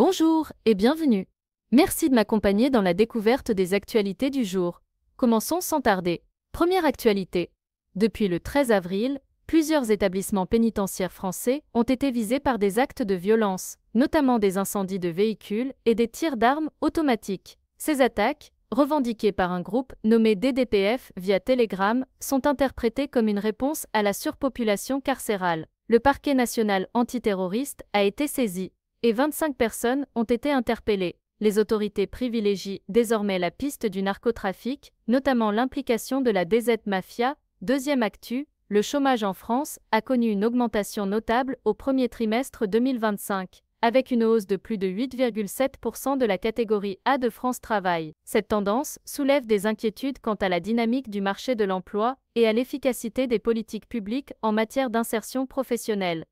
Bonjour et bienvenue. Merci de m'accompagner dans la découverte des actualités du jour. Commençons sans tarder. Première actualité. Depuis le 13 avril, plusieurs établissements pénitentiaires français ont été visés par des actes de violence, notamment des incendies de véhicules et des tirs d'armes automatiques. Ces attaques, revendiquées par un groupe nommé DDPF via Telegram, sont interprétées comme une réponse à la surpopulation carcérale. Le parquet national antiterroriste a été saisi et 25 personnes ont été interpellées. Les autorités privilégient désormais la piste du narcotrafic, notamment l'implication de la DZ Mafia. Deuxième actu, le chômage en France a connu une augmentation notable au premier trimestre 2025, avec une hausse de plus de 8,7% de la catégorie A de France Travail. Cette tendance soulève des inquiétudes quant à la dynamique du marché de l'emploi et à l'efficacité des politiques publiques en matière d'insertion professionnelle.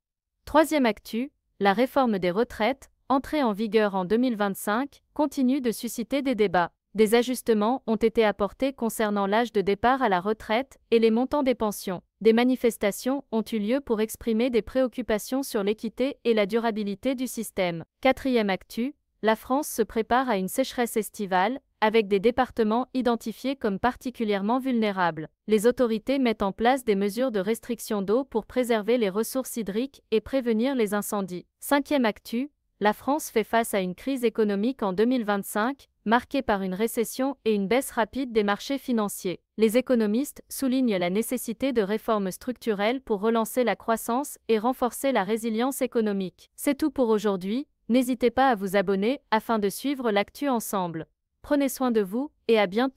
Troisième actu, la réforme des retraites, entrée en vigueur en 2025, continue de susciter des débats. Des ajustements ont été apportés concernant l'âge de départ à la retraite et les montants des pensions. Des manifestations ont eu lieu pour exprimer des préoccupations sur l'équité et la durabilité du système. Quatrième actu, la France se prépare à une sécheresse estivale, avec des départements identifiés comme particulièrement vulnérables. Les autorités mettent en place des mesures de restriction d'eau pour préserver les ressources hydriques et prévenir les incendies. Cinquième actu, la France fait face à une crise économique en 2025, marquée par une récession et une baisse rapide des marchés financiers. Les économistes soulignent la nécessité de réformes structurelles pour relancer la croissance et renforcer la résilience économique. C'est tout pour aujourd'hui, n'hésitez pas à vous abonner afin de suivre l'actu ensemble. Prenez soin de vous et à bientôt.